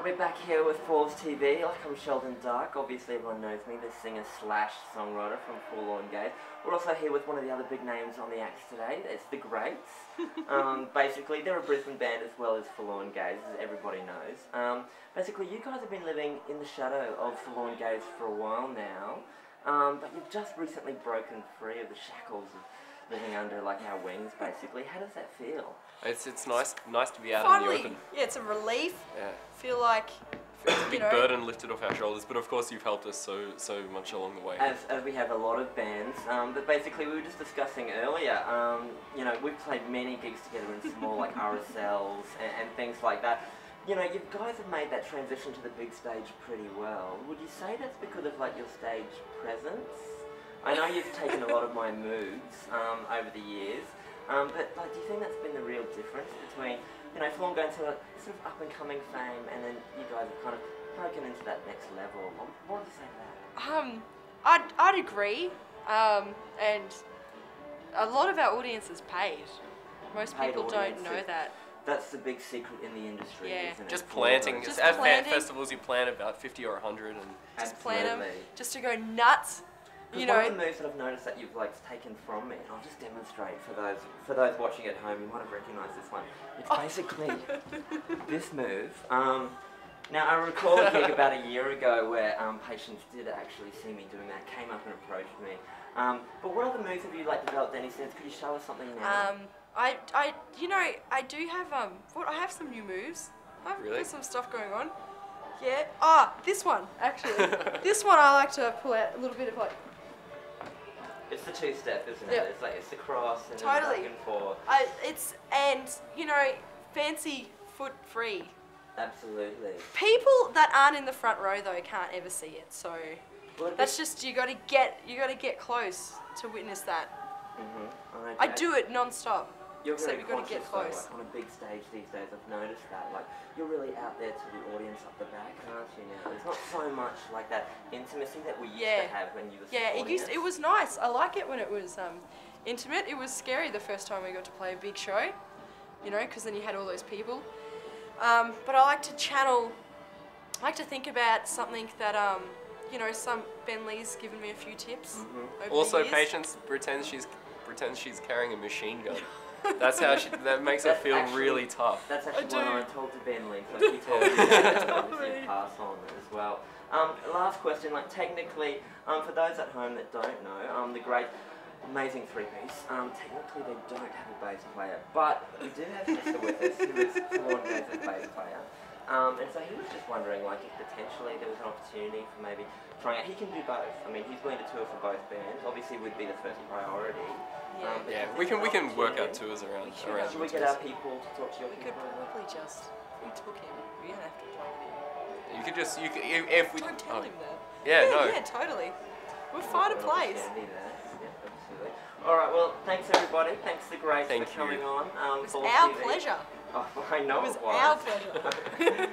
we're back here with Falls TV. Like, I'm Sheldon D'Arc. Obviously, everyone knows me, the singer slash songwriter from Forlorn Gaze. We're also here with one of the other big names on the acts today. It's the Grates. Basically, they're a Brisbane band as well as Forlorn Gaze, as everybody knows. Basically, you guys have been living in the shadow of Forlorn Gaze for a while now, but you've just recently broken free of the shackles of living under like our wings, basically. How does that feel? It's nice to be out Finally, in the open. yeah, it's a relief. Yeah. Feel like It's a big burden lifted off our shoulders, but of course you've helped us so much along the way. As we have a lot of bands, but basically we were just discussing earlier, you know, we've played many gigs together in small like RSLs and things like that. You know, you guys have made that transition to the big stage pretty well. Would you say that's because of like your stage presence? I know you've taken a lot of my moves over the years, but like, do you think that's been the real difference between, you know, Forlorn going to a sort of up and coming fame, and then you guys have kind of broken into that next level? What would you say to that? I'd agree, and a lot of our audience is paid. Most people don't know that. That's the big secret in the industry, isn't it? Just planting. Just at planting. festivals you plant about 50 or 100 and just plant them, just to go nuts. You know, one of the moves that I've noticed that you've like taken from me, and I'll just demonstrate for those watching at home. You might have recognised this one. It's basically this move. Now I recall a gig about a year ago where patients did actually see me doing that, came up and approached me. But what other moves have you like developed any since? Could you show us something now? you know, I do have I have some new moves. I've got some stuff going on. Yeah. This one actually. This one I like to pull out a little bit of like. It's the two-step, isn't it? It's like it's the cross and then back and forth. And you know, fancy foot free. Absolutely. People that aren't in the front row though can't ever see it, so that's just you got to get close to witness that. I do it non-stop. You're very you've got to get close. Like on a big stage these days, I've noticed that. Like, you're really out there to the audience up the back, aren't you now? There's not so much like that intimacy that we used to have when you were it was nice. I like it when it was intimate. It was scary the first time we got to play a big show, you know, because then you had all those people. But I like to channel, I like to think about something that, you know, Ben Lee's given me a few tips over also, the years. Patience pretends she's carrying a machine gun. That's how that makes her feel really tough. That's actually what I told to Ben Lee, so he told me that to pass on as well. Last question, like technically, for those at home that don't know, the great, amazing three-piece, technically they don't have a bass player, but we do have Mr. with us, who is Forlorn Gaze's bass player. And so he was just wondering, like, if potentially there was an opportunity for maybe trying out. He can do both. I mean, he's willing to tour for both bands. Obviously, would be the first priority. We can work out tours around. Should we get our people to talk to your people? We could probably just took him. We don't have to play him. You could just if we don't tell him that. Yeah, Yeah, totally. We'll find a place. All right. Well, thanks everybody. Thanks the Grates for coming on. It was our pleasure. Oh, I know it was our pleasure.